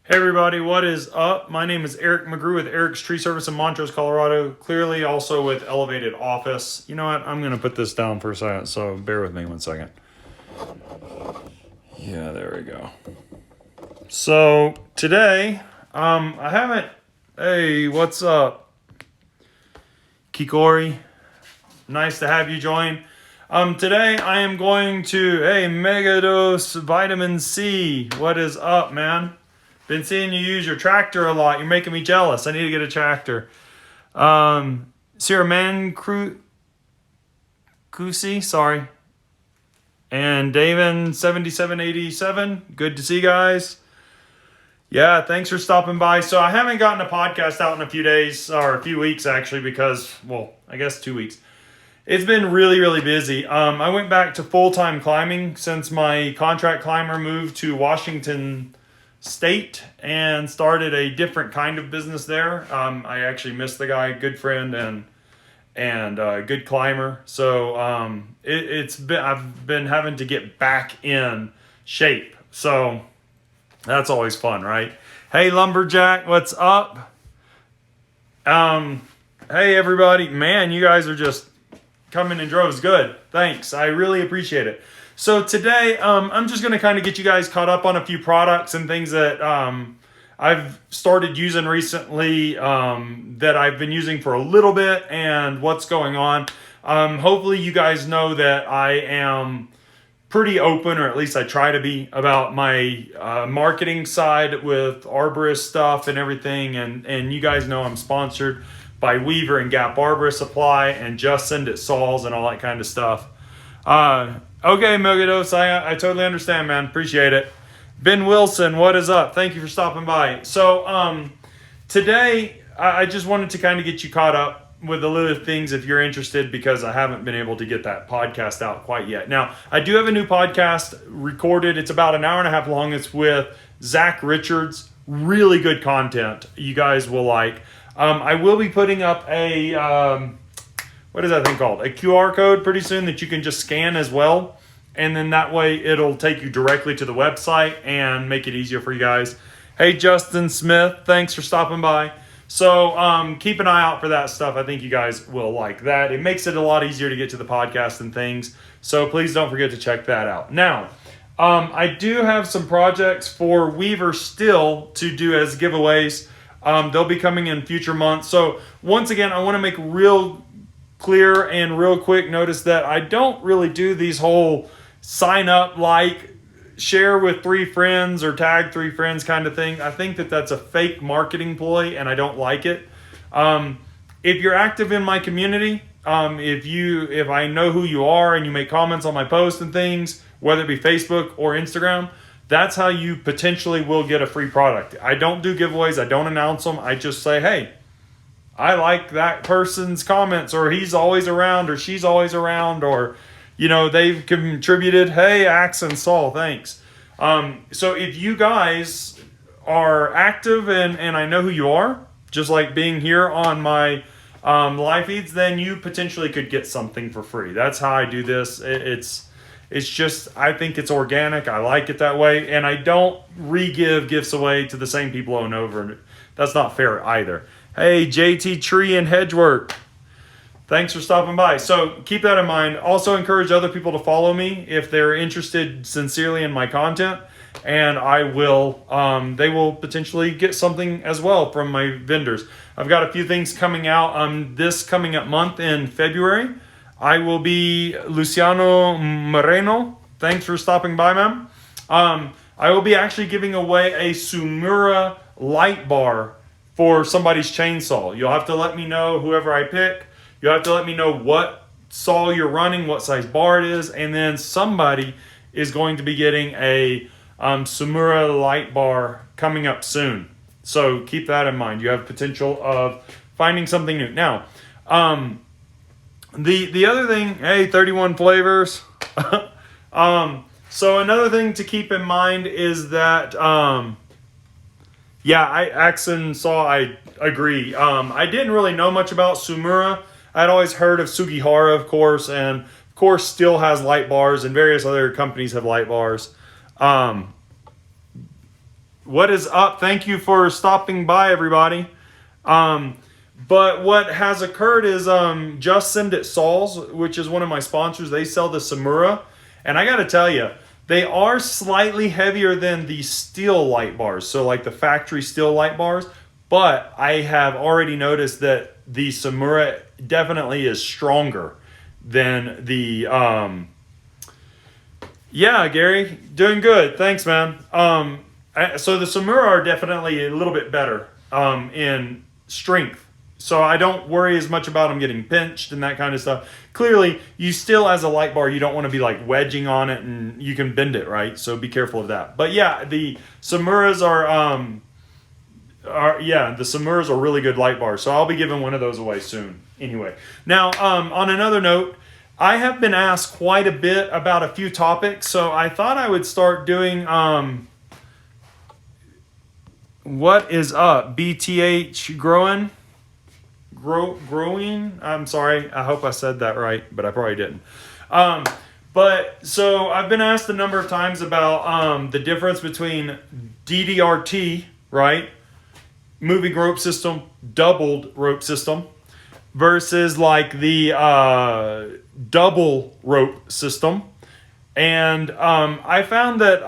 Hey everybody, what is up? My name is Eric McGrew with Eric's Tree Service in Montrose, Colorado. Clearly also with Elevated Office. You know what? I'm going to put this down for a second, so bear with me 1 second. Yeah, there we go. So today, I haven't... Hey, what's up? Kikori, nice to have you join. Today I am going to... Hey, Megadose Vitamin C. What is up, man? Been seeing you use your tractor a lot. You're making me jealous. I need to get a tractor. Sarah Kusi, sorry. And David 7787. Good to see you guys. Yeah, thanks for stopping by. So I haven't gotten a podcast out in a few days, or a few weeks actually, because, well, I guess 2 weeks. It's been really, really busy. I went back to full-time climbing since my contract climber moved to Washington State and started a different kind of business there. I actually missed the guy, good friend and good climber. So I've been having to get back in shape. So that's always fun, right? Hey Lumberjack, what's up? Hey everybody, man, you guys are just coming in droves. Good, thanks. I really appreciate it. So today, I'm just going to kind of get you guys caught up on a few products and things that I've started using recently, that I've been using for a little bit and what's going on. Hopefully you guys know that I am pretty open, or at least I try to be, about my marketing side with arborist stuff and everything. And you guys know I'm sponsored by Weaver and Gap Arborist Supply and Just Send It Saws and all that kind of stuff. Okay, Megadose, I totally understand, man. Appreciate it. Ben Wilson, what is up? Thank you for stopping by. So, today, I just wanted to kind of get you caught up with a little things if you're interested, because I haven't been able to get that podcast out quite yet. Now, I do have a new podcast recorded. It's about an hour and a half long. It's with Zach Richards. Really good content. You guys will like. I will be putting up a... what is that thing called? A QR code pretty soon that you can just scan as well. And then that way it'll take you directly to the website and make it easier for you guys. Hey, Justin Smith, thanks for stopping by. So keep an eye out for that stuff. I think you guys will like that. It makes it a lot easier to get to the podcast and things. So please don't forget to check that out. Now, I do have some projects for Weaver still to do as giveaways. They'll be coming in future months. So once again, I want to make real clear and real quick notice that I don't really do these whole sign up, like, share with 3 friends or tag 3 friends kind of thing. I think that that's a fake marketing ploy and I don't like it. If you're active in my community, if I know who you are and you make comments on my posts and things, whether it be Facebook or Instagram, that's how you potentially will get a free product. I don't do giveaways. I don't announce them. I just say, hey, I like that person's comments, or he's always around, or she's always around, or, you know, they've contributed. Hey, Axe and Saul, thanks. So if you guys are active and I know who you are, just like being here on my live feeds, then you potentially could get something for free. That's how I do this. It's just, I think it's organic. I like it that way. And I don't re-give gifts away to the same people over and over. That's not fair either. Hey, JT Tree and Hedgework. Thanks for stopping by. So keep that in mind. Also encourage other people to follow me if they're interested sincerely in my content. And I will, they will potentially get something as well from my vendors. I've got a few things coming out this coming up month in February. I will be Luciano Moreno. Thanks for stopping by, ma'am. I will be actually giving away a Sumura light bar for somebody's chainsaw. You'll have to let me know, whoever I pick. You'll have to let me know what saw you're running, what size bar it is, and then somebody is going to be getting a Sumura light bar coming up soon. So keep that in mind. You have potential of finding something new. Now, the other thing, hey, 31 flavors. So another thing to keep in mind is that, Axe and Saw, I agree. I didn't really know much about Sumura. I'd always heard of Sugihara, of course, and of course still has light bars, and various other companies have light bars. What is up? Thank you for stopping by, everybody. But what has occurred is Just Send It Saws, which is one of my sponsors, they sell the Samura. And I got to tell you, they are slightly heavier than the steel light bars. So like the factory steel light bars. But I have already noticed that the Samura definitely is stronger than the... Yeah, Gary, doing good. Thanks, man. So the Samura are definitely a little bit better in strength. So I don't worry as much about them getting pinched and that kind of stuff. Clearly, you still, as a light bar, you don't want to be like wedging on it and you can bend it, right? So be careful of that. But yeah, the Samuras the Samuras are really good light bars. So I'll be giving one of those away soon. Anyway, now on another note, I have been asked quite a bit about a few topics. So I thought I would start doing what is up? BTH growing? Growing? I'm sorry. I hope I said that right, but I probably didn't. But so I've been asked a number of times about the difference between DDRT, right? Moving rope system, doubled rope system, versus like the double rope system. And I found that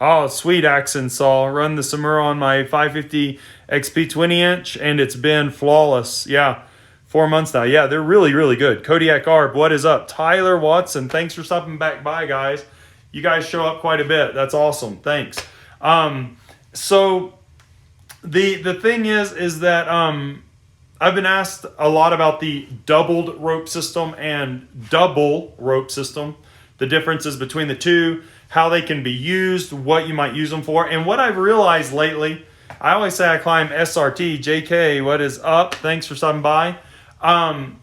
oh, sweet accent saw. Run the Samura on my 550 XP 20 inch and it's been flawless. Yeah, 4 months now. Yeah, they're really, really good. Kodiak Arb, what is up? Tyler Watson, thanks for stopping back by, guys. You guys show up quite a bit. That's awesome. Thanks. So the thing is that I've been asked a lot about the doubled rope system and double rope system, the differences between the two, how they can be used, what you might use them for. And what I've realized lately, I always say I climb SRT. JK, what is up? Thanks for stopping by. I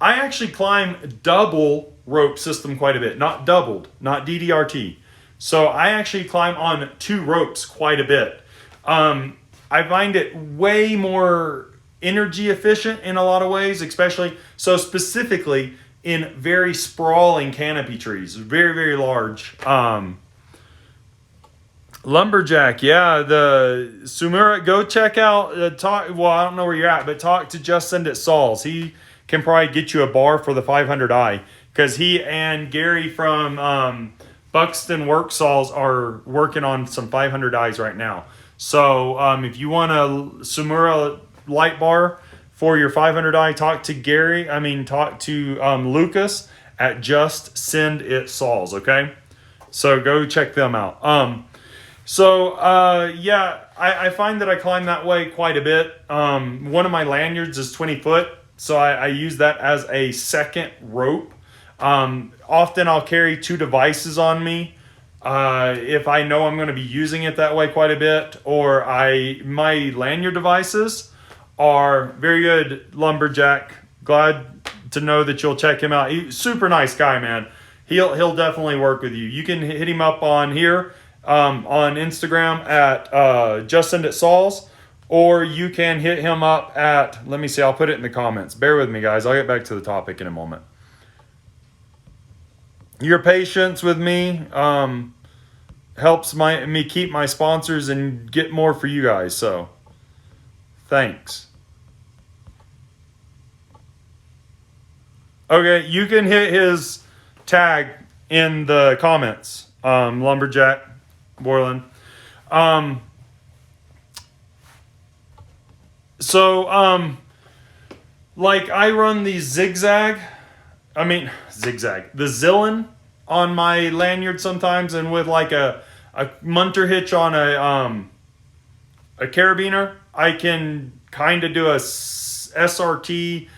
actually climb double rope system quite a bit, not doubled, not DDRT. So I actually climb on 2 ropes quite a bit. I find it way more energy efficient in a lot of ways, especially, so specifically in very sprawling canopy trees, very, very large. Lumberjack, yeah, the Sumura, go check out, I don't know where you're at, but talk to Just Send It Sauls. He can probably get you a bar for the 500i, because he and Gary from Buxton Work Saws are working on some 500i's right now. So if you want a Sumura light bar for your 500i, talk to Lucas at Just Send It Saws, okay? So go check them out. I find that I climb that way quite a bit. One of my lanyards is 20 foot, so I use that as a second rope. Often I'll carry 2 devices on me if I know I'm going to be using it that way quite a bit, or my lanyard devices are very good. Lumberjack, glad to know that you'll check him out. He's super nice guy, man. He'll definitely work with you. You can hit him up on here on Instagram at Just Send It Sauls, or you can hit him up at, let me see, I'll put it in the comments. Bear with me, guys. I'll get back to the topic in a moment. Your patience with me helps me keep my sponsors and get more for you guys. So thanks. Okay, you can hit his tag in the comments, Lumberjack Borland. Like I run the the Zillin on my lanyard sometimes, and with like a munter hitch on a carabiner, I can kind of do a SRT,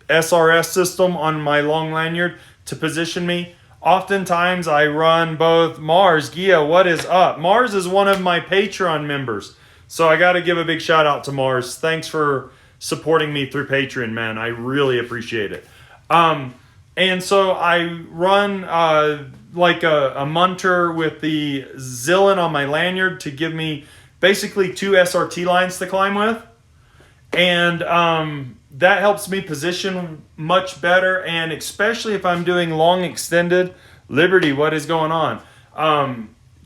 SRS system on my long lanyard to position me. Oftentimes I run both. Mars, Gia, what is up? Mars is one of my Patreon members, so I got to give a big shout out to Mars. Thanks for supporting me through Patreon, man. I really appreciate it. And so I run like a munter with the Zillin on my lanyard to give me basically 2 SRT lines to climb with. And that helps me position much better, and especially if I'm doing long extended. Liberty, what is going on?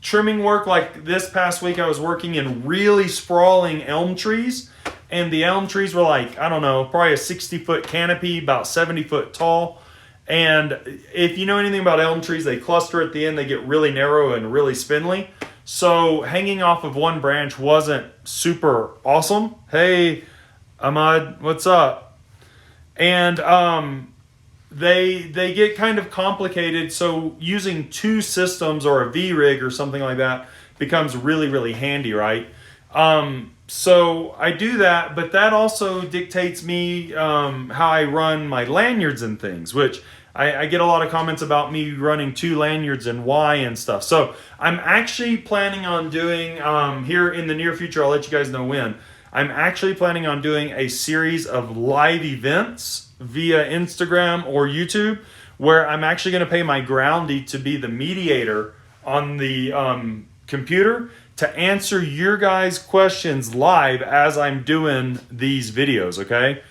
trimming work. Like this past week, I was working in really sprawling elm trees, and the elm trees were like, I don't know, probably a 60-foot canopy, about 70 foot tall. And if you know anything about elm trees, they cluster at the end, they get really narrow and really spindly. So hanging off of one branch wasn't super awesome. Hey, Ahmad, what's up? And they get kind of complicated. So using two systems or a V-rig or something like that becomes really, really handy, right? So I do that, but that also dictates me how I run my lanyards and things, which I get a lot of comments about me running 2 lanyards and why and stuff. So I'm actually planning on doing, here in the near future, I'll let you guys know when, I'm actually planning on doing a series of live events via Instagram or YouTube where I'm actually going to pay my groundie to be the mediator on the computer to answer your guys' questions live as I'm doing these videos, okay?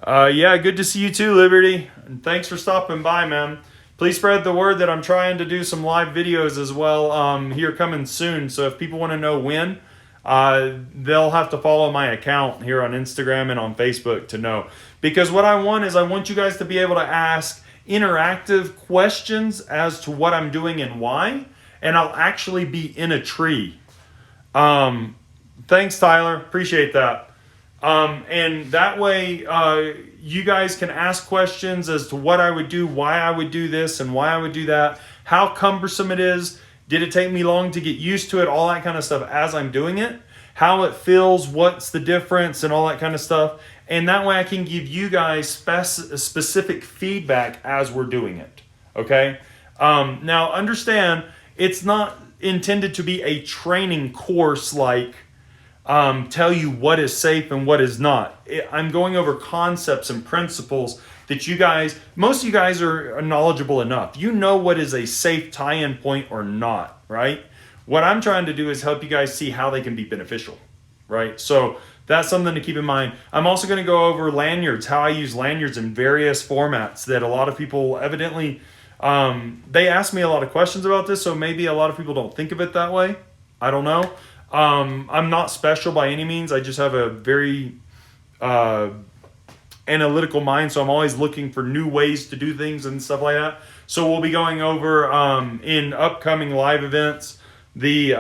Yeah, good to see you too, Liberty. And thanks for stopping by, man. Please spread the word that I'm trying to do some live videos as well here coming soon. So if people want to know when, they'll have to follow my account here on Instagram and on Facebook to know. Because what I want is I want you guys to be able to ask interactive questions as to what I'm doing and why. And I'll actually be in a tree. Thanks, Tyler. Appreciate that. And that way, you guys can ask questions as to what I would do, why I would do this and why I would do that, how cumbersome it is, did it take me long to get used to it, all that kind of stuff as I'm doing it, how it feels, what's the difference and all that kind of stuff. And that way I can give you guys specific feedback as we're doing it. Okay. Now understand it's not intended to be a training course like tell you what is safe and what is not. I'm going over concepts and principles that you guys, most of you guys are knowledgeable enough. You know what is a safe tie-in point or not, right? What I'm trying to do is help you guys see how they can be beneficial, right? So that's something to keep in mind. I'm also going to go over lanyards, how I use lanyards in various formats that a lot of people evidently, they ask me a lot of questions about this, so maybe a lot of people don't think of it that way. I don't know. I'm not special by any means. I just have a very analytical mind, so I'm always looking for new ways to do things and stuff like that. So we'll be going over in upcoming live events the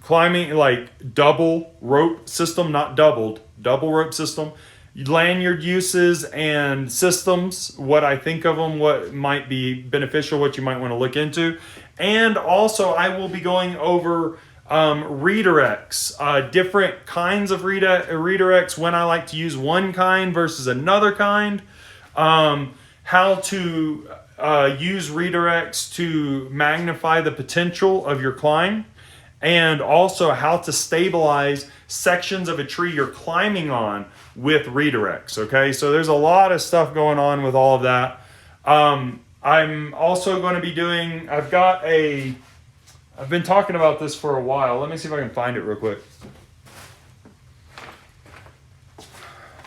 climbing, like double rope system, not doubled, double rope system, lanyard uses and systems, what I think of them, what might be beneficial, what you might want to look into. And also I will be going over redirects, different kinds of redirects, when I like to use one kind versus another kind, how to use redirects to magnify the potential of your climb, and also how to stabilize sections of a tree you're climbing on with redirects. Okay, so there's a lot of stuff going on with all of that. I'm also going to be doing, I've been talking about this for a while. Let me see if I can find it real quick.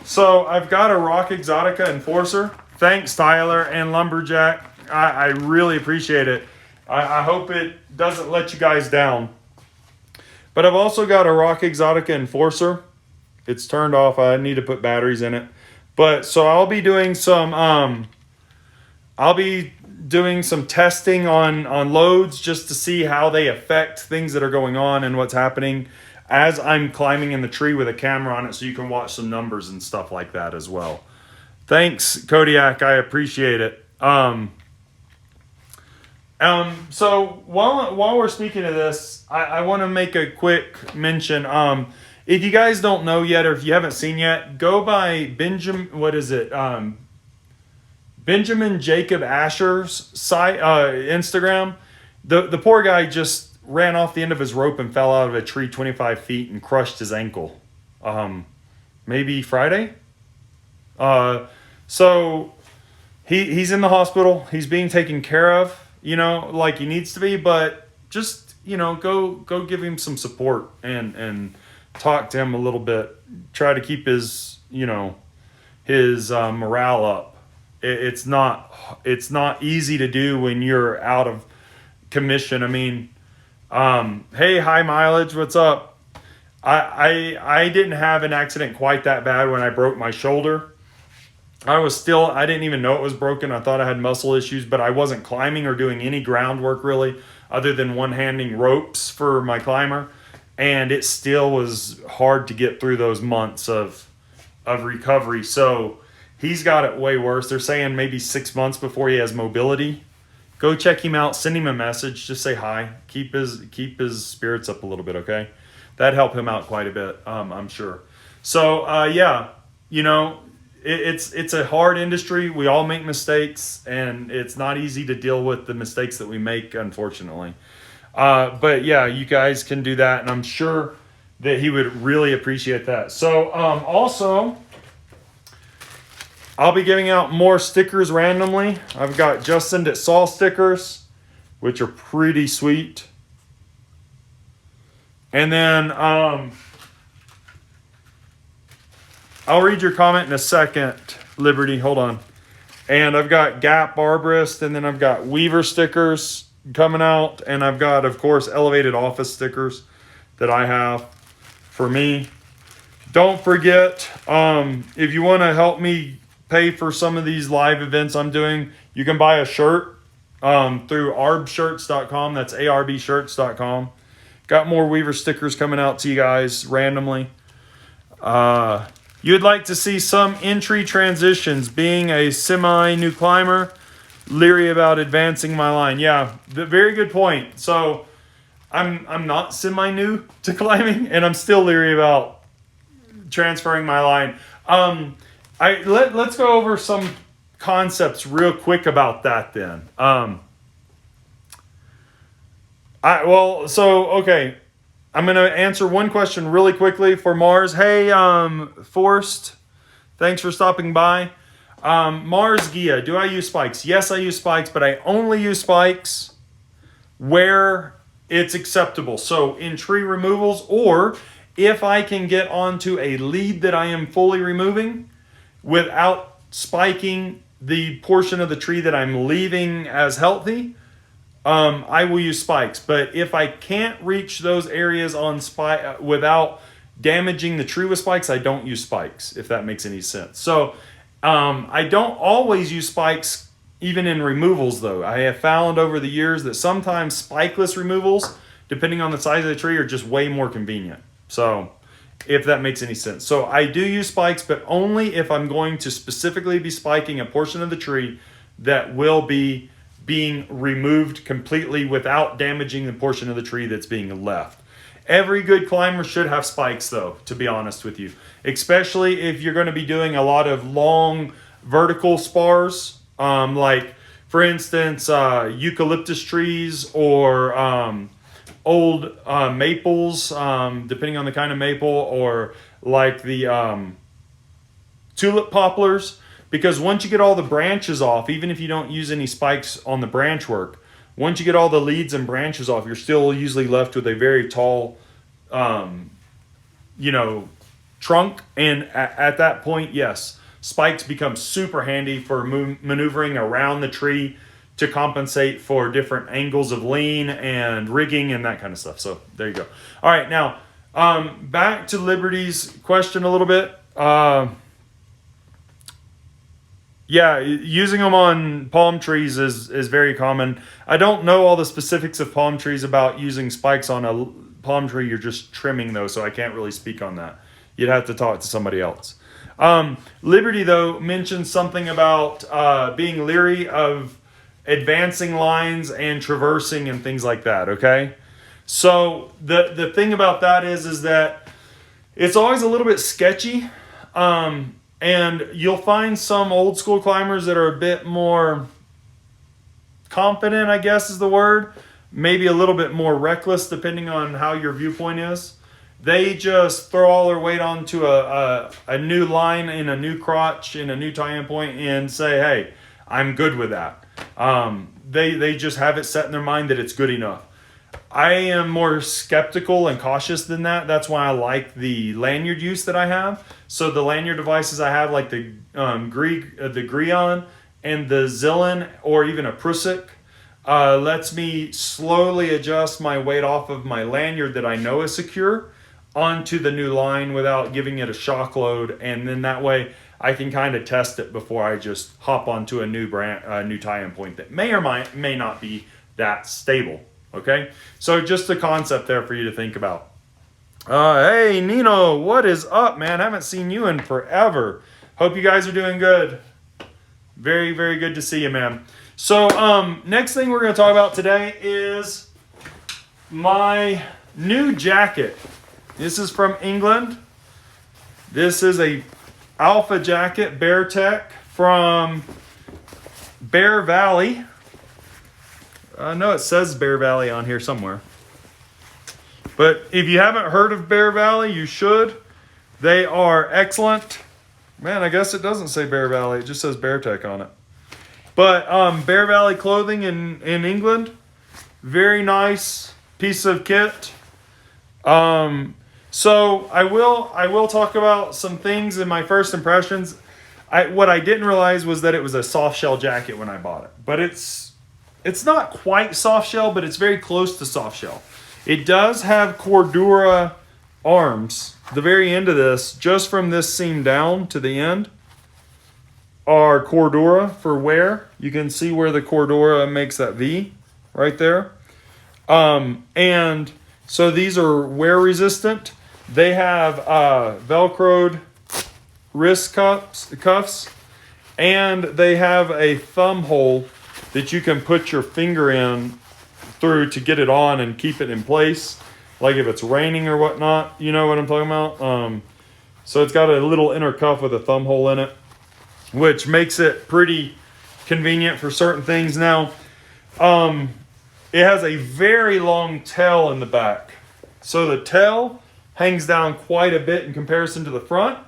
So I've got a Rock Exotica Enforcer. Thanks, Tyler and Lumberjack. I really appreciate it. I hope it doesn't let you guys down. But I've also got a Rock Exotica Enforcer. It's turned off. I need to put batteries in it. But so I'll be doing some testing on loads just to see how they affect things that are going on and what's happening as I'm climbing in the tree with a camera on it, so you can watch some numbers and stuff like that as well. Thanks, Kodiak. I appreciate it. So while we're speaking of this, I want to make a quick mention. If you guys don't know yet, or if you haven't seen yet, go by Benjamin Jacob Asher's site, Instagram. The poor guy just ran off the end of his rope and fell out of a tree 25 feet and crushed his ankle. Maybe Friday. So he's in the hospital. He's being taken care of, like he needs to be, but just, go give him some support and talk to him a little bit. Try to keep his morale up. It's not easy to do when you're out of commission. I mean, hey, high mileage, what's up? I didn't have an accident quite that bad when I broke my shoulder. I didn't even know it was broken. I thought I had muscle issues, but I wasn't climbing or doing any groundwork really, other than one-handing ropes for my climber. And it still was hard to get through those months of recovery. So he's got it way worse. They're saying maybe 6 months before he has mobility. Go check him out. Send him a message. Just say hi. Keep his spirits up a little bit, okay? That'd help him out quite a bit, I'm sure. So yeah, you know, it's a hard industry. We all make mistakes, and it's not easy to deal with the mistakes that we make, unfortunately. But yeah, you guys can do that, and I'm sure that he would really appreciate that. So also, I'll be giving out more stickers randomly. I've got Justin at Saw stickers, which are pretty sweet. And then I'll read your comment in a second, Liberty. Hold on. And I've got Gap Arborist, and then I've got Weaver stickers coming out, and I've got, of course, Elevated Office stickers that I have for me. Don't forget, if you want to help me pay for some of these live events I'm doing, you can buy a shirt through arbshirts.com. That's arbshirts.com. Got more Weaver stickers coming out to you guys randomly. You'd like to see some entry transitions. Being a semi-new climber, leery about advancing my line. Yeah, very good point. So I'm not semi-new to climbing, and I'm still leery about transferring my line. Let's go over some concepts real quick about that then. Okay. I'm going to answer one question really quickly for Mars. Hey, Forrest, thanks for stopping by. Mars Gia, do I use spikes? Yes, I use spikes, but I only use spikes where it's acceptable. So in tree removals, or if I can get onto a lead that I am fully removing without spiking the portion of the tree that I'm leaving as healthy, I will use spikes. But if I can't reach those areas on without damaging the tree with spikes, I don't use spikes, if that makes any sense. So I don't always use spikes even in removals, though. I have found over the years that sometimes spikeless removals, depending on the size of the tree, are just way more convenient. So if that makes any sense. So I do use spikes, but only if I'm going to specifically be spiking a portion of the tree that will be being removed completely without damaging the portion of the tree that's being left. Every good climber should have spikes, though, to be honest with you, especially if you're going to be doing a lot of long vertical spars, like, for instance, eucalyptus trees or old maples, depending on the kind of maple, or like the tulip poplars. Because once you get all the branches off, even if you don't use any spikes on the branch work, once you get all the leads and branches off, you're still usually left with a very tall, trunk. And at that point, yes, spikes become super handy for maneuvering around the tree to compensate for different angles of lean and rigging and that kind of stuff. So there you go. All right, now back to Liberty's question a little bit. Yeah, using them on palm trees is very common. I don't know all the specifics of palm trees about using spikes on a palm tree you're just trimming, though, so I can't really speak on that. You'd have to talk to somebody else. Liberty, though, mentioned something about being leery of advancing lines and traversing and things like that, okay? So the thing about that is that it's always a little bit sketchy. And you'll find some old school climbers that are a bit more confident, I guess is the word. Maybe a little bit more reckless, depending on how your viewpoint is. They just throw all their weight onto a new line in a new crotch, in a new tie-in point, and say, hey, I'm good with that. They just have it set in their mind that it's good enough. I am more skeptical and cautious than that. That's why I like the lanyard use that I have. So the lanyard devices I have, like the Grion and the Zillin, or even a Prusik, Lets me slowly adjust my weight off of my lanyard that I know is secure onto the new line without giving it a shock load, and then that way I can kind of test it before I just hop onto a new new tie-in point that may or may not be that stable. Okay, so just a concept there for you to think about. Hey Nino, what is up, man? I haven't seen you in forever. Hope you guys are doing good. Very, very good to see you, man. So next thing we're going to talk about today is my new jacket. This is from England. This is a Alpha jacket, Bear Tech from Bear Valley. I know it says Bear Valley on here somewhere. But if you haven't heard of Bear Valley, you should. They are excellent. Man, I guess it doesn't say Bear Valley. It just says Bear Tech on it. But Bear Valley clothing in England. Very nice piece of kit. So I will talk about some things in my first impressions. What I didn't realize was that it was a soft shell jacket when I bought it. But it's not quite soft shell, but it's very close to soft shell. It does have Cordura arms. The very end of this, just from this seam down to the end, are Cordura for wear. You can see where the Cordura makes that V right there. And so these are wear resistant. They have Velcroed wrist cuffs, and they have a thumb hole that you can put your finger in through to get it on and keep it in place. Like if it's raining or whatnot, you know what I'm talking about? So it's got a little inner cuff with a thumb hole in it, which makes it pretty convenient for certain things. Now, it has a very long tail in the back. So the tail hangs down quite a bit in comparison to the front,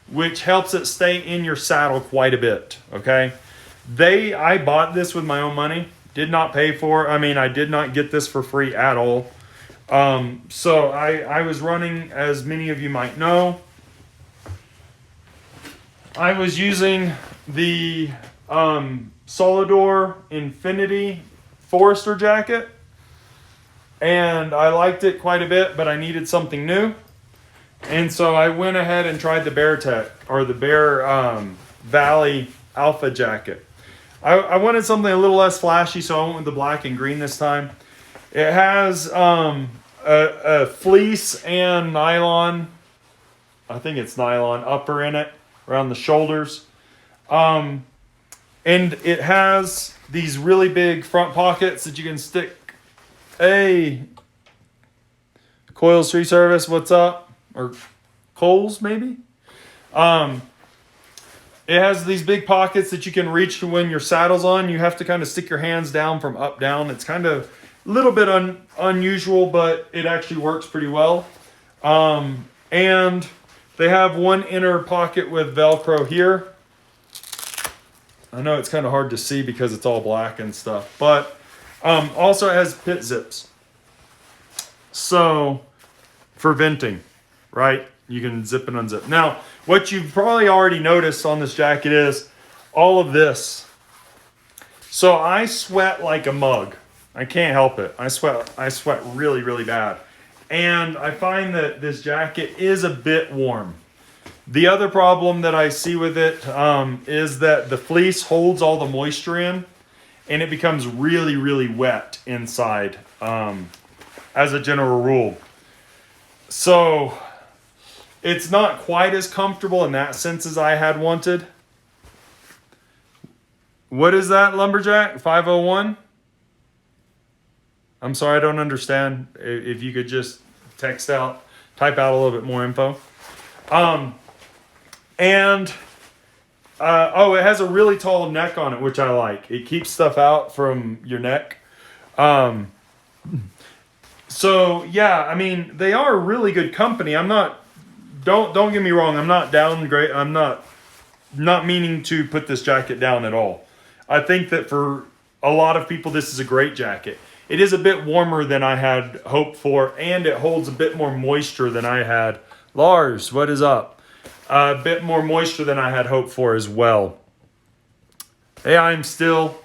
which helps it stay in your saddle quite a bit, okay? I bought this with my own money, did not pay for it. I mean, I did not get this for free at all. So I was running, as many of you might know, I was using the Solidor Infinity Forester jacket, and I liked it quite a bit, but I needed something new. And so I went ahead and tried the Bear Tech, or the Bear Valley Alpha jacket. I wanted something a little less flashy, so I went with the black and green this time. It has a fleece and nylon, I think it's nylon upper in it, around the shoulders. And it has these really big front pockets that you can stick. Hey, Coils Tree Service, what's up? Or Coles, maybe? It has these big pockets that you can reach when your saddle's on. You have to kind of stick your hands down from up down. It's kind of a little bit unusual, but it actually works pretty well. And they have one inner pocket with Velcro here. I know it's kind of hard to see because it's all black and stuff, but also it has pit zips. So for venting, right? You can zip and unzip. Now, what you've probably already noticed on this jacket is all of this. So I sweat like a mug. I can't help it. I sweat really, really bad. And I find that this jacket is a bit warm. The other problem that I see with it is that the fleece holds all the moisture in, and it becomes really, really wet inside as a general rule. So it's not quite as comfortable in that sense as I had wanted. What is that, Lumberjack? 501? I'm sorry, I don't understand. If you could just type out a little bit more info. It has a really tall neck on it, which I like. It keeps stuff out from your neck. So yeah, I mean, they are a really good company. Don't get me wrong. I'm not downgrade. I'm not meaning to put this jacket down at all. I think that for a lot of people, this is a great jacket. It is a bit warmer than I had hoped for, and it holds a bit more moisture than I had. Lars, what is up? A bit more moisture than I had hoped for as well. Hey, I'm still.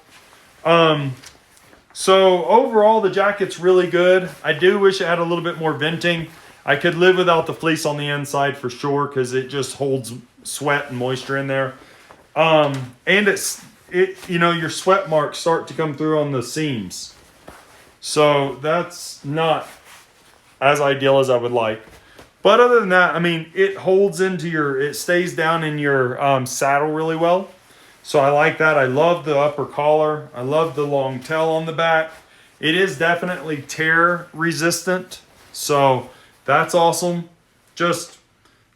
So overall, the jacket's really good. I do wish it had a little bit more venting. I could live without the fleece on the inside for sure because it just holds sweat and moisture in there. And your sweat marks start to come through on the seams. So that's not as ideal as I would like. But other than that, I mean, it holds it stays down in your saddle really well. So I like that. I love the upper collar. I love the long tail on the back. It is definitely tear resistant. So that's awesome. Just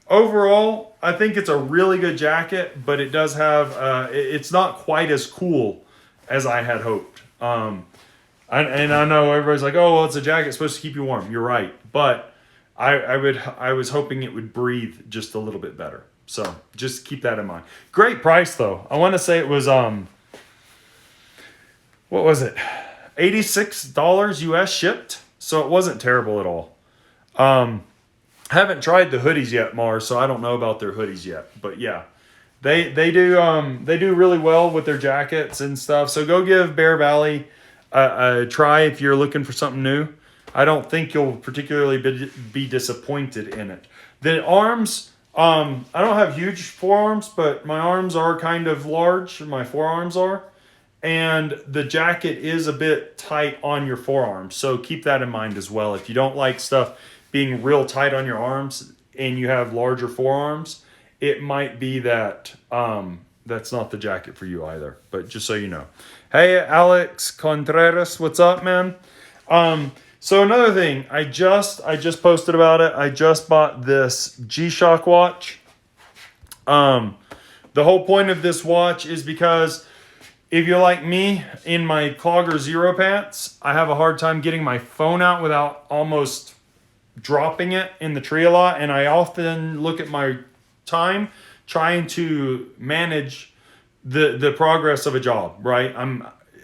overall, I think it's a really good jacket, but it does have, it's not quite as cool as I had hoped. And I know everybody's like, oh, well, it's a jacket, it's supposed to keep you warm. You're right. But I was hoping it would breathe just a little bit better. So just keep that in mind. Great price though. I want to say it was what was it? $86 US shipped. So it wasn't terrible at all. Haven't tried the hoodies yet, Mars, so I don't know about their hoodies yet. But yeah. They do really well with their jackets and stuff. So go give Bear Valley a try if you're looking for something new. I don't think you'll particularly be disappointed in it. The arms, I don't have huge forearms, but my arms are kind of large. My forearms are. And the jacket is a bit tight on your forearms. So keep that in mind as well. If you don't like stuff being real tight on your arms and you have larger forearms, it might be that that's not the jacket for you either. But just so you know. Hey, Alex Contreras, what's up, man? So another thing, I just posted about it. I just bought this G-Shock watch. The whole point of this watch is because if you're like me in my Clogger Zero pants, I have a hard time getting my phone out without almost dropping it in the tree a lot. And I often look at my time trying to manage the progress of a job, right?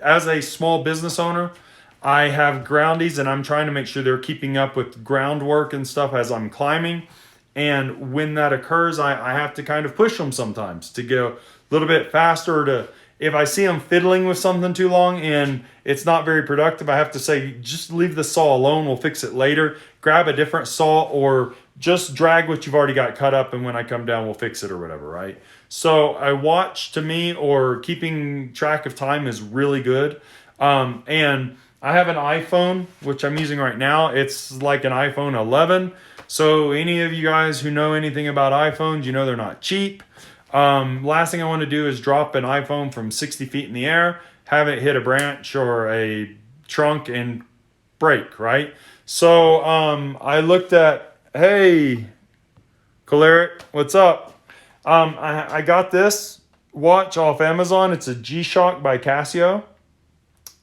As a small business owner, I have groundies and I'm trying to make sure they're keeping up with groundwork and stuff as I'm climbing. And when that occurs, I have to kind of push them sometimes to go a little bit faster. If I see them fiddling with something too long and it's not very productive, I have to say, just leave the saw alone. We'll fix it later. Grab a different saw or just drag what you've already got cut up. And when I come down, we'll fix it or whatever, right? So a watch to me, or keeping track of time, is really good. And I have an iPhone, which I'm using right now. It's like an iPhone 11. So any of you guys who know anything about iPhones, you know they're not cheap. Last thing I want to do is drop an iPhone from 60 feet in the air, have it hit a branch or a trunk and break, right? So I looked at, hey, Choleric, what's up? I got this watch off Amazon. It's a G-Shock by Casio.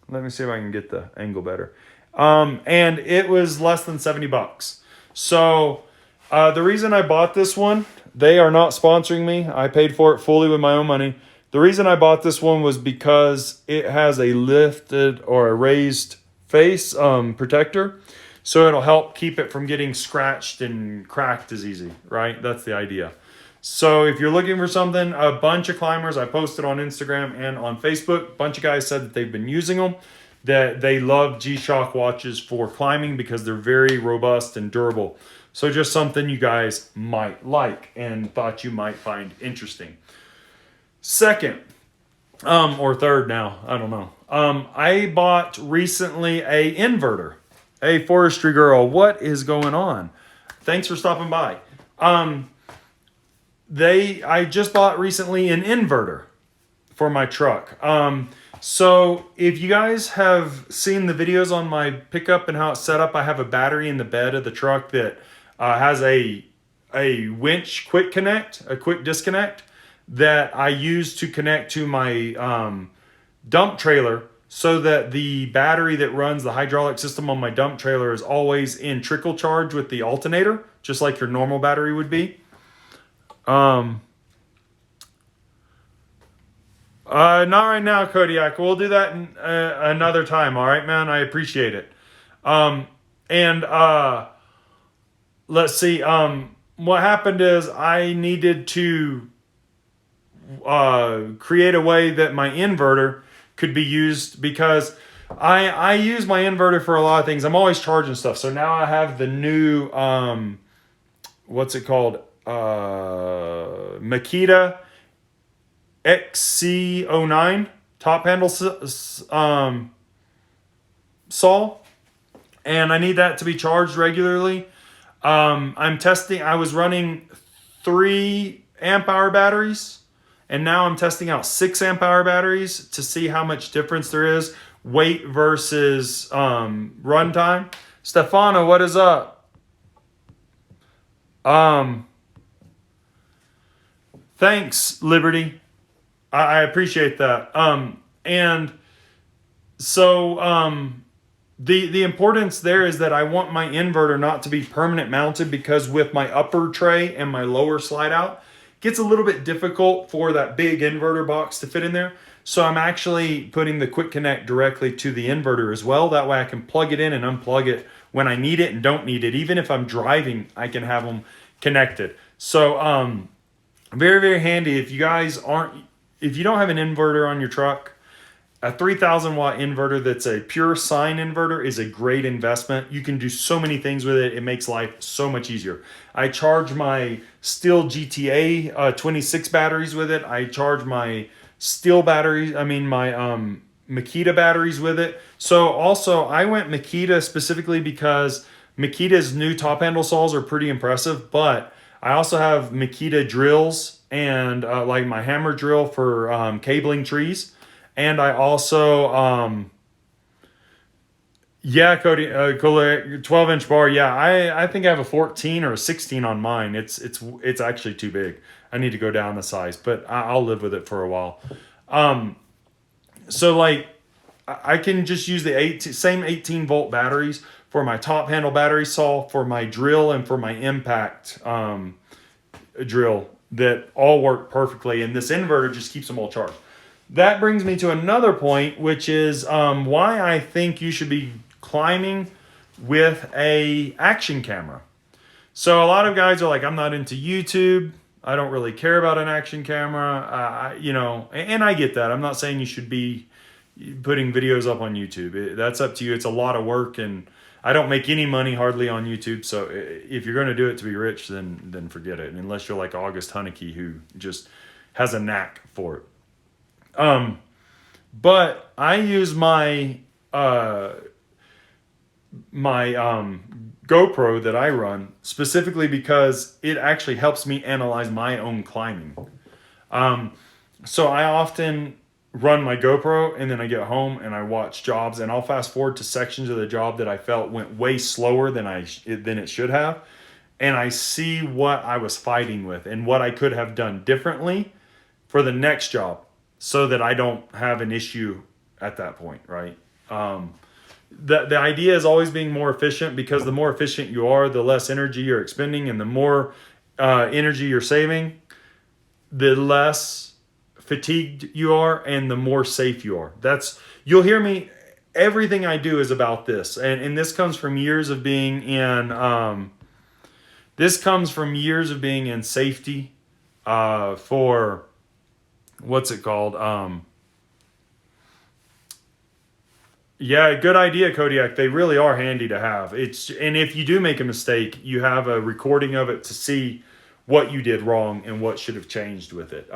Let me see if I can get the angle better. And it was less than $70. So the reason I bought this one, they are not sponsoring me. I paid for it fully with my own money. The reason I bought this one was because it has a lifted or a raised face protector. So it'll help keep it from getting scratched and cracked as easy, right? That's the idea. So if you're looking for something, a bunch of climbers, I posted on Instagram and on Facebook, a bunch of guys said that they've been using them, that they love G-Shock watches for climbing because they're very robust and durable. So just something you guys might like and thought you might find interesting. Second, or third now, I don't know. I bought recently a inverter. Hey, Forestry Girl, what is going on? Thanks for stopping by. I just bought recently an inverter for my truck. So if you guys have seen the videos on my pickup and how it's set up, I have a battery in the bed of the truck that has a winch quick disconnect that I use to connect to my dump trailer, so that the battery that runs the hydraulic system on my dump trailer is always in trickle charge with the alternator, just like your normal battery would be. Not right now, Kodiak. We'll do that another time. All right, man. I appreciate it. Let's see. What happened is I needed to create a way that my inverter could be used, because I use my inverter for a lot of things. I'm always charging stuff. So now I have the new what's it called? Makita XC09 top handle saw, and I need that to be charged regularly. I'm testing. I was running 3 amp hour batteries, and now I'm testing out 6 amp hour batteries to see how much difference there is, weight versus run time. Stefano, what is up? Thanks, Liberty. I appreciate that. And so the importance there is that I want my inverter not to be permanent mounted, because with my upper tray and my lower slide out, it gets a little bit difficult for that big inverter box to fit in there. So I'm actually putting the quick connect directly to the inverter as well. That way I can plug it in and unplug it when I need it and don't need it. Even if I'm driving, I can have them connected. So very, very handy if you guys if you don't have an inverter on your truck. A 3,000 watt inverter that's a pure sine inverter is a great investment. You can do so many things with it. It makes life so much easier. I charge my Steel GTA 26 batteries with it. I charge my Steel batteries, my Makita batteries with it. So also I went Makita specifically because Makita's new top handle saws are pretty impressive, but I also have Makita drills and like my hammer drill for cabling trees. And I also, Cody, 12-inch bar. Yeah, I think I have a 14 or a 16 on mine. It's actually too big. I need to go down the size, but I'll live with it for a while. So like, I can just use the same 18 volt batteries for my top handle battery saw, for my drill, and for my impact drill, that all work perfectly. And this inverter just keeps them all charged. That brings me to another point, which is why I think you should be climbing with a action camera. So a lot of guys are like, I'm not into YouTube. I don't really care about an action camera. And I get that. I'm not saying you should be putting videos up on YouTube. That's up to you. It's a lot of work, and I don't make any money hardly on YouTube. So if you're going to do it to be rich, then forget it. Unless you're like August Hunneke, who just has a knack for it. But I use my GoPro that I run specifically because it actually helps me analyze my own climbing. So I often run my GoPro, and then I get home and I watch jobs, and I'll fast forward to sections of the job that I felt went way slower than it should have. And I see what I was fighting with and what I could have done differently for the next job, so that I don't have an issue at that point, right? The idea is always being more efficient, because the more efficient you are, the less energy you're expending, and the more energy you're saving, the less fatigued you are, and the more safe you are. You'll hear me, everything I do is about this. And this comes from years of being in, safety for, what's it called? Good idea, Kodiak. They really are handy to have. And if you do make a mistake, you have a recording of it to see what you did wrong and what should have changed with it.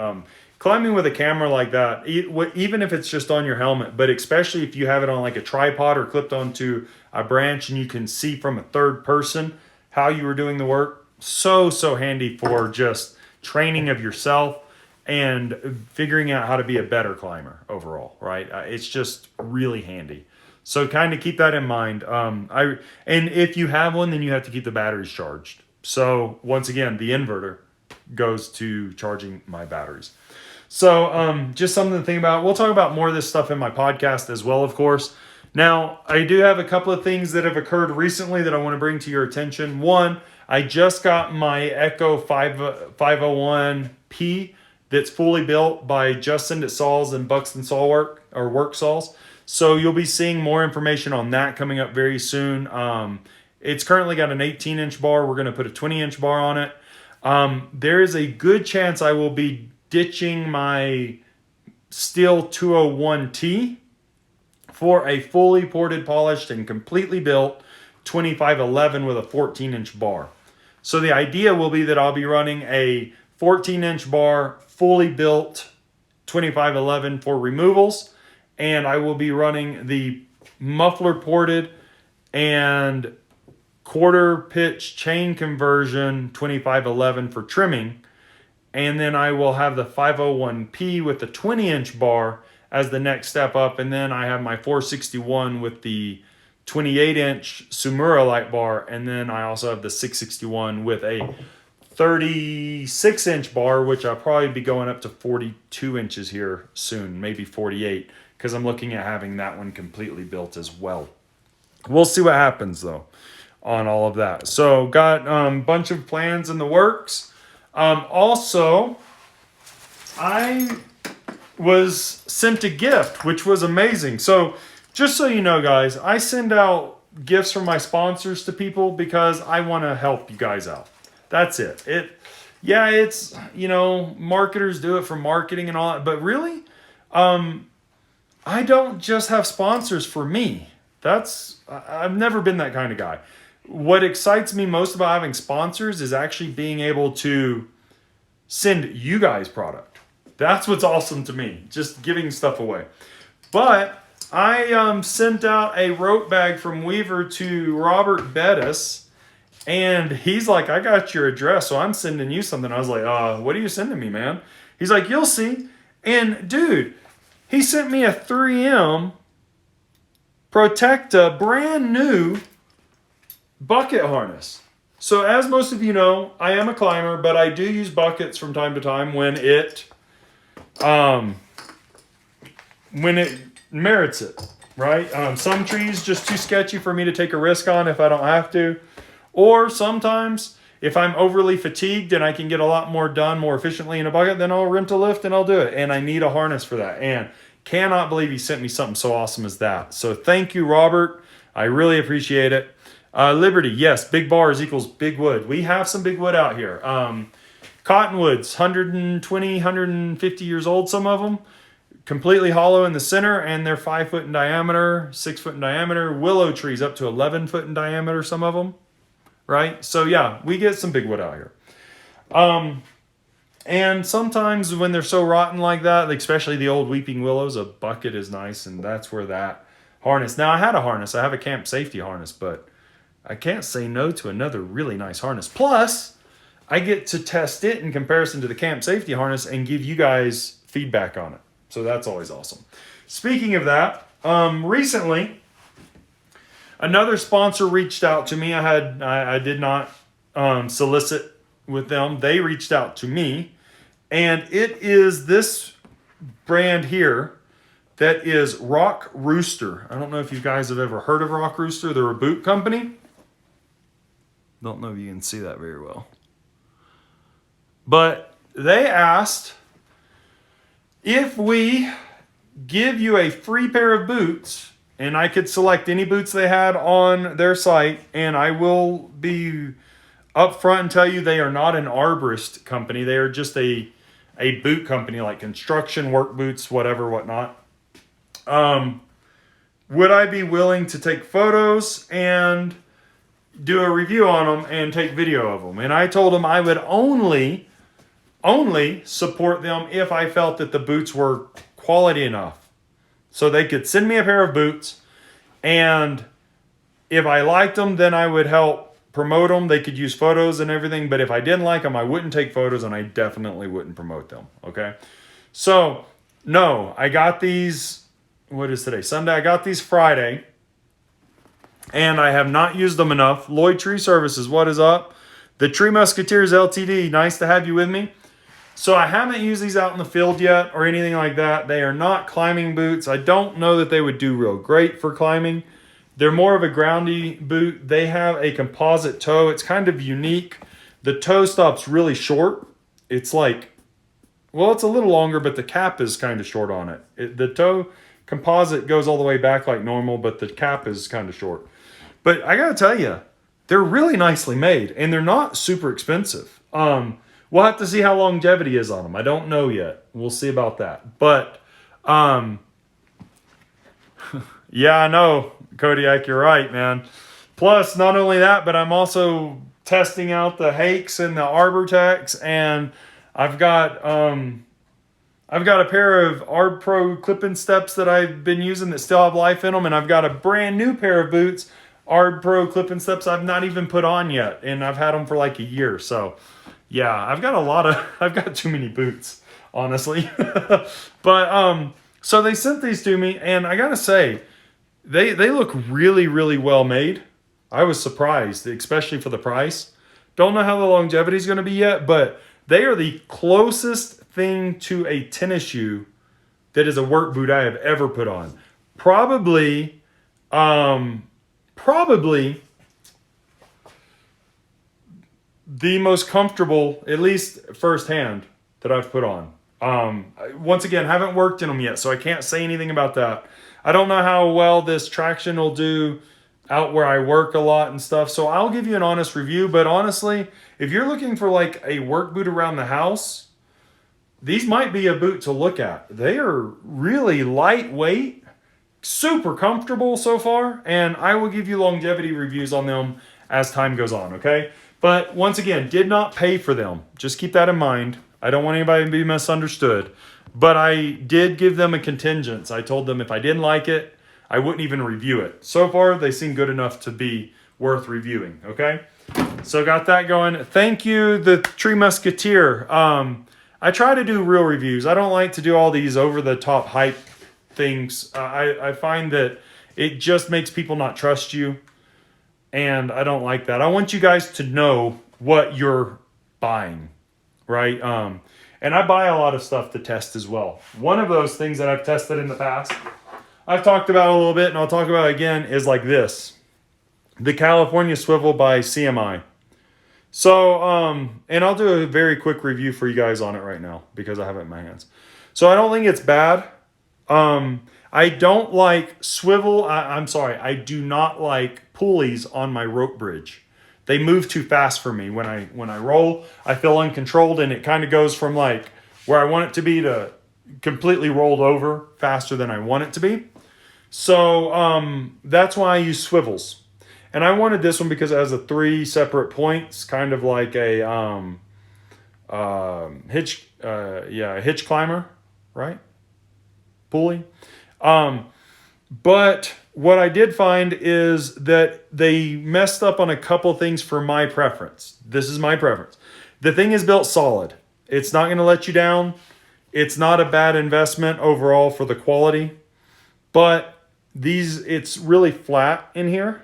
Climbing with a camera like that, even if it's just on your helmet, but especially if you have it on like a tripod or clipped onto a branch and you can see from a third person how you were doing the work, so handy for just training of yourself and figuring out how to be a better climber overall, right? It's just really handy. So kind of keep that in mind. And if you have one, then you have to keep the batteries charged. So once again, the inverter goes to charging my batteries. So just something to think about. We'll talk about more of this stuff in my podcast as well, of course. Now, I do have a couple of things that have occurred recently that I want to bring to your attention. One, I just got my Echo 501P that's fully built by Justin at Saws and Buxton Saw Work Saws. So you'll be seeing more information on that coming up very soon. It's currently got an 18-inch bar. We're going to put a 20-inch bar on it. There is a good chance I will be ditching my Steel 201T for a fully ported, polished, and completely built 2511 with a 14-inch bar. So the idea will be that I'll be running a 14-inch bar, fully built 2511 for removals, and I will be running the muffler ported and quarter pitch chain conversion 2511 for trimming. And then I will have the 501P with the 20-inch bar as the next step up. And then I have my 461 with the 28-inch Sumura light bar. And then I also have the 661 with a 36-inch bar, which I'll probably be going up to 42 inches here soon, maybe 48, because I'm looking at having that one completely built as well. We'll see what happens, though, on all of that. So got a bunch of plans in the works. Also, I was sent a gift, which was amazing. So just so you know, guys, I send out gifts from my sponsors to people because I want to help you guys out. That's it. It's, marketers do it for marketing and all that, but really, I don't just have sponsors for me. I've never been that kind of guy. What excites me most about having sponsors is actually being able to send you guys product. That's what's awesome to me, just giving stuff away. But I sent out a rope bag from Weaver to Robert Bettis, and he's like, I got your address, so I'm sending you something. I was like, what are you sending me, man? He's like, you'll see. And dude, he sent me a 3M Protecta brand new bucket harness. So as most of you know, I am a climber, but I do use buckets from time to time when it merits it, right? Some trees just too sketchy for me to take a risk on if I don't have to. Or sometimes if I'm overly fatigued and I can get a lot more done more efficiently in a bucket, then I'll rent a lift and I'll do it. And I need a harness for that. And cannot believe he sent me something so awesome as that. So thank you, Robert. I really appreciate it. Liberty, yes, big bars equals big wood. We have some big wood out here. Cottonwoods, 120, 150 years old, some of them. Completely hollow in the center, and they're 5 foot in diameter, 6 foot in diameter. Willow trees up to 11 foot in diameter, some of them, right? So yeah, we get some big wood out here. And sometimes when they're so rotten like that, like especially the old weeping willows, a bucket is nice, and that's where that harness. Now I had a harness. I have a camp safety harness, but I can't say no to another really nice harness. Plus, I get to test it in comparison to the camp safety harness and give you guys feedback on it. So that's always awesome. Speaking of that, recently, another sponsor reached out to me. I did not solicit with them. They reached out to me. And it is this brand here that is Rock Rooster. I don't know if you guys have ever heard of Rock Rooster. They're a boot company. Don't know if you can see that very well. But they asked if we give you a free pair of boots, and I could select any boots they had on their site, and I will be upfront and tell you they are not an arborist company. They are just a boot company, like construction, work boots, whatever, whatnot. Would I be willing to take photos and do a review on them and take video of them? And I told them I would only support them if I felt that the boots were quality enough. So they could send me a pair of boots, and if I liked them, then I would help promote them. They could use photos and everything, but if I didn't like them, I wouldn't take photos, and I definitely wouldn't promote them, okay? So, no, I got these, what is today? Sunday. I got these Friday, and I have not used them enough. Lloyd Tree Services, what is up? The Tree Musketeers LTD, nice to have you with me. So I haven't used these out in the field yet or anything like that. They are not climbing boots. I don't know that they would do real great for climbing. They're more of a groundy boot. They have a composite toe. It's kind of unique. The toe stops really short. It's like, well, it's a little longer, but the cap is kind of short on it. The toe composite goes all the way back like normal, but the cap is kind of short. But I gotta tell you, they're really nicely made, and they're not super expensive. We'll have to see how longevity is on them. I don't know yet. We'll see about that. But Yeah, I know, Kodiak, you're right, man. Plus, not only that, but I'm also testing out the Hakes and the Arbortex, and I've got I've got a pair of Arb Pro clip-in steps that I've been using that still have life in them, and I've got a brand new pair of boots, Arb Pro clip-in steps I've not even put on yet, and I've had them for like a year. So, yeah, I've got too many boots, honestly. But so they sent these to me, and I gotta say, they look really, really well made. I was surprised, especially for the price. Don't know how the longevity is going to be yet, but they are the closest thing to a tennis shoe that is a work boot I have ever put on. Probably, probably the most comfortable, at least firsthand, that I've put on. Once again, haven't worked in them yet, so I can't say anything about that. I don't know how well this traction will do out where I work a lot and stuff, so I'll give you an honest review. But honestly, if you're looking for like a work boot around the house, these might be a boot to look at. They are really lightweight, super comfortable so far, and I will give you longevity reviews on them as time goes on, okay? But once again, did not pay for them. Just keep that in mind. I don't want anybody to be misunderstood. But I did give them a contingent. I told them if I didn't like it, I wouldn't even review it. So far, they seem good enough to be worth reviewing, okay? So got that going. Thank you, the Tree Musketeer. I try to do real reviews. I don't like to do all these over-the-top hype things. I find that it just makes people not trust you, and I don't like that. I want you guys to know what you're buying, right? And I buy a lot of stuff to test as well. One of those things that I've tested in the past, I've talked about a little bit, and I'll talk about again, is like this. The California Swivel by CMI. So, and I'll do a very quick review for you guys on it right now because I have it in my hands. So I don't think it's bad. I don't like swivel. I'm sorry. I do not like pulleys on my rope bridge. They move too fast for me. When I roll, I feel uncontrolled, and it kind of goes from like where I want it to be to completely rolled over faster than I want it to be. So that's why I use swivels. And I wanted this one because it has 3 separate points, kind of like a hitch climber, right? Pulley. But what I did find is that they messed up on a couple things for my preference. This is my preference. The thing is built solid. It's not going to let you down. It's not a bad investment overall for the quality. But it's really flat in here.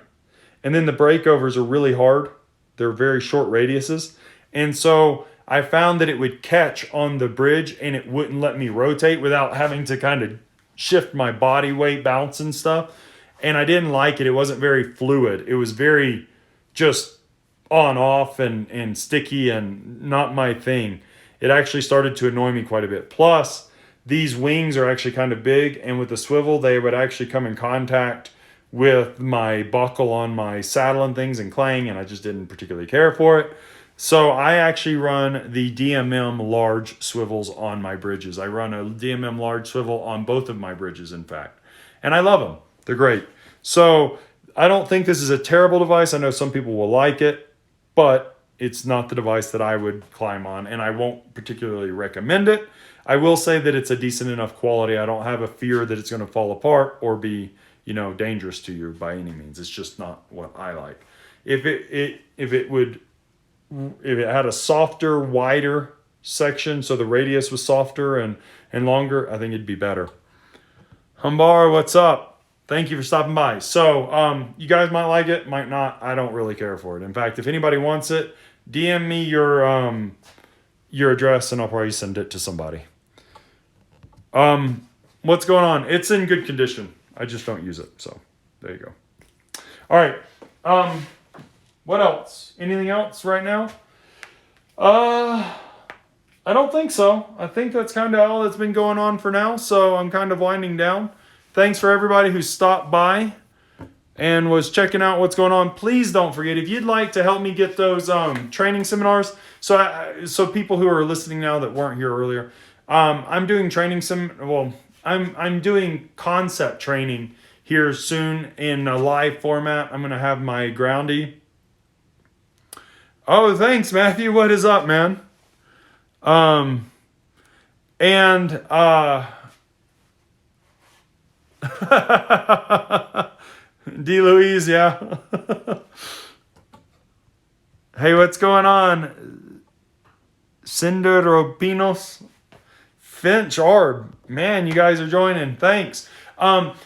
And then the breakovers are really hard. They're very short radiuses. And so I found that it would catch on the bridge and it wouldn't let me rotate without having to kind of shift my body weight, bounce and stuff. And I didn't like it. It wasn't very fluid. It was very just on off and sticky and not my thing. It actually started to annoy me quite a bit. Plus, these wings are actually kind of big, and with the swivel, they would actually come in contact with my buckle on my saddle and things and clang, and I just didn't particularly care for it. So I actually run the DMM large swivels on my bridges. I run a DMM large swivel on both of my bridges, in fact. And I love them. They're great. So I don't think this is a terrible device. I know some people will like it, but it's not the device that I would climb on, and I won't particularly recommend it. I will say that it's a decent enough quality. I don't have a fear that it's going to fall apart or be, dangerous to you by any means. It's just not what I like. If it had a softer, wider section, so the radius was softer and longer, I think it'd be better. Humbar, what's up? Thank you for stopping by. So, you guys might like it, might not. I don't really care for it. In fact, if anybody wants it, DM me your address and I'll probably send it to somebody. What's going on? It's in good condition. I just don't use it. So, there you go. All right. What else? Anything else right now? I don't think so. I think that's kind of all that's been going on for now. So I'm kind of winding down. Thanks for everybody who stopped by and was checking out what's going on. Please don't forget, if you'd like to help me get those training seminars. So people who are listening now that weren't here earlier, I'm doing I'm doing concept training here soon in a live format. I'm going to have my groundy. Oh, thanks, Matthew. What is up, man? D. Louise, yeah. Hey, what's going on? Cinderopinos, Finch, Arb. Man, you guys are joining. Thanks.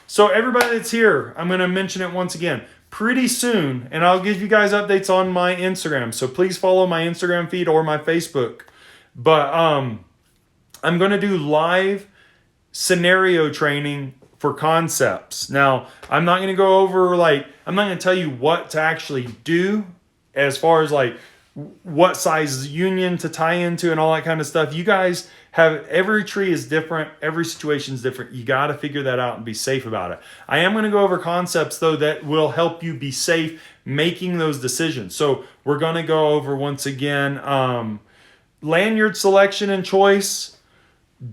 So everybody that's here, I'm going to mention it once again. Pretty soon, and I'll give you guys updates on my Instagram. So please follow my Instagram feed or my Facebook. But I'm going to do live scenario training for concepts. Now, I'm not going to go over I'm not going to tell you what to actually do as far as what size union to tie into and all that kind of stuff. You guys have, every tree is different. Every situation is different. You got to figure that out and be safe about it. I am going to go over concepts though that will help you be safe making those decisions. So we're going to go over once again, lanyard selection and choice,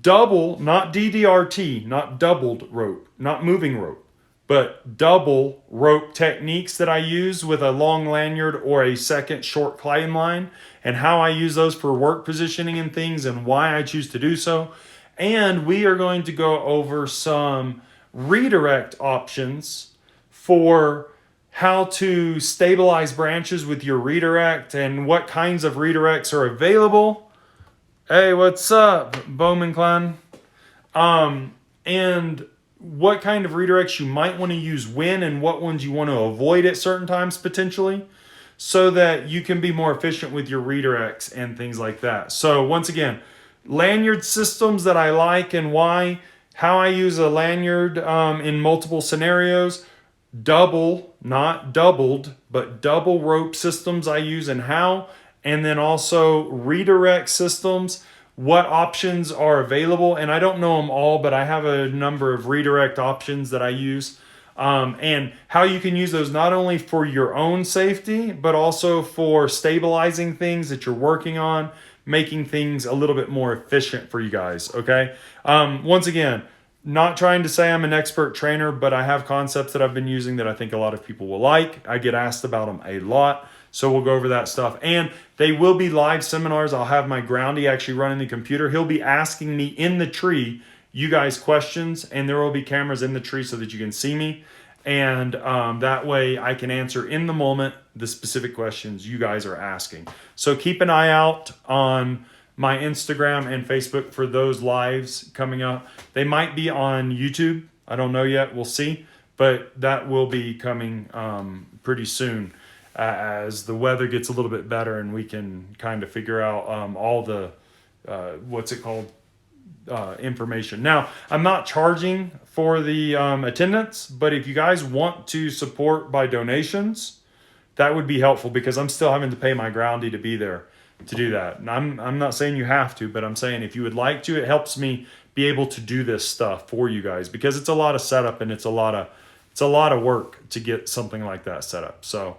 double, not DDRT, not doubled rope, not moving rope, but double rope techniques that I use with a long lanyard or a second short climb line, and how I use those for work positioning and things and why I choose to do so. And we are going to go over some redirect options for how to stabilize branches with your redirect and what kinds of redirects are available. Hey, what's up, Bowman Clan? And what kind of redirects you might want to use when, and what ones you want to avoid at certain times potentially, so that you can be more efficient with your redirects and things like that. So once again, lanyard systems that I like and why, how I use a lanyard in multiple scenarios, double, not doubled, but double rope systems I use and how, and then also redirect systems, what options are available. And I don't know them all, but I have a number of redirect options that I use, and how you can use those not only for your own safety, but also for stabilizing things that you're working on, making things a little bit more efficient for you guys. Okay. Once again, not trying to say I'm an expert trainer, but I have concepts that I've been using that I think a lot of people will like. I get asked about them a lot. So we'll go over that stuff. And they will be live seminars. I'll have my groundy actually running the computer. He'll be asking me in the tree, you guys, questions, and there will be cameras in the tree so that you can see me. And that way I can answer in the moment the specific questions you guys are asking. So keep an eye out on my Instagram and Facebook for those lives coming up. They might be on YouTube. I don't know yet. We'll see. But that will be coming pretty soon. As the weather gets a little bit better and we can kind of figure out all the, information. Now, I'm not charging for the attendance, but if you guys want to support by donations, that would be helpful, because I'm still having to pay my groundy to be there to do that. And I'm not saying you have to, but I'm saying if you would like to, it helps me be able to do this stuff for you guys, because it's a lot of setup and it's a lot of work to get something like that set up. So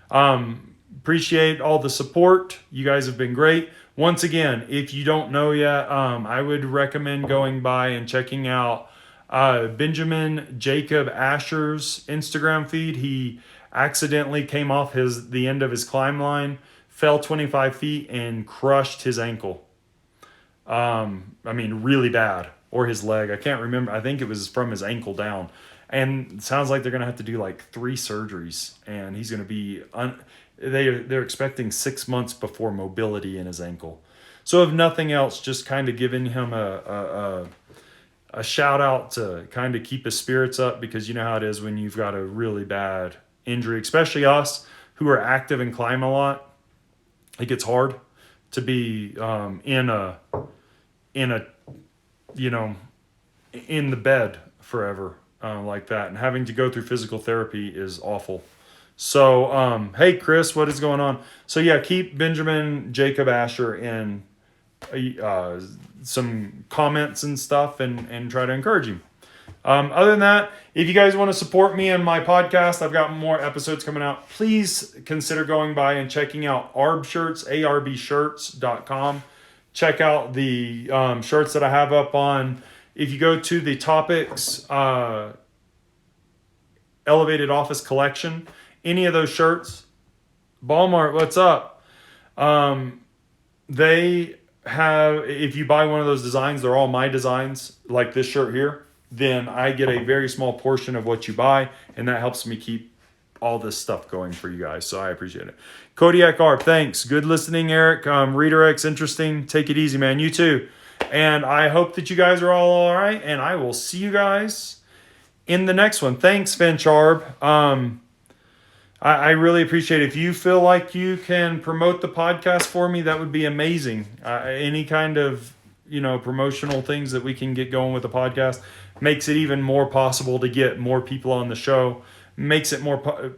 appreciate all the support. You guys have been great. Once again, if you don't know yet, I would recommend going by and checking out Benjamin Jacob Asher's Instagram feed. He accidentally came off the end of his climb line, fell 25 feet and crushed his ankle. Really bad, or his leg. I can't remember. I think it was from his ankle down. And it sounds like they're going to have to do 3 surgeries, and he's going to be, they're expecting 6 months before mobility in his ankle. So if nothing else, just kind of giving him a shout out to kind of keep his spirits up, because you know how it is when you've got a really bad injury, especially us who are active and climb a lot. It gets hard to be in the bed forever. Like that, and having to go through physical therapy is awful. So hey Chris, what is going on? So yeah, keep Benjamin Jacob Asher in some comments and stuff, and try to encourage him. Other than that, if you guys want to support me and my podcast, I've got more episodes coming out. Please consider going by and checking out ARB shirts, arbshirts.com. Check out the shirts that I have up on. If you go to the topics Elevated Office Collection. Any of those shirts, Walmart, what's up? They have, if you buy one of those designs, they're all my designs, like this shirt here, then I get a very small portion of what you buy, and that helps me keep all this stuff going for you guys. So I appreciate it. Kodiak Arp, thanks. Good listening, Eric. Redirect's interesting. Take it easy, man. You too. And I hope that you guys are all right, and I will see you guys in the next one. Thanks, Fencharb. I really appreciate it. If you feel like you can promote the podcast for me, that would be amazing. Any kind of, promotional things that we can get going with the podcast makes it even more possible to get more people on the show. Makes it more...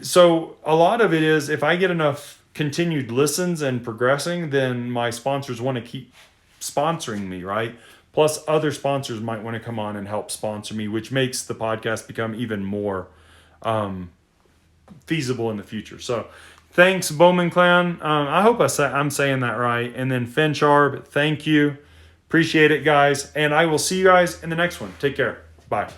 So a lot of it is, if I get enough continued listens and progressing, then my sponsors want to keep sponsoring me, right? Plus other sponsors might want to come on and help sponsor me, which makes the podcast become even more feasible in the future. So thanks, Bowman Clan. I hope I'm saying that right. And then Fencharb, thank you. Appreciate it, guys. And I will see you guys in the next one. Take care. Bye.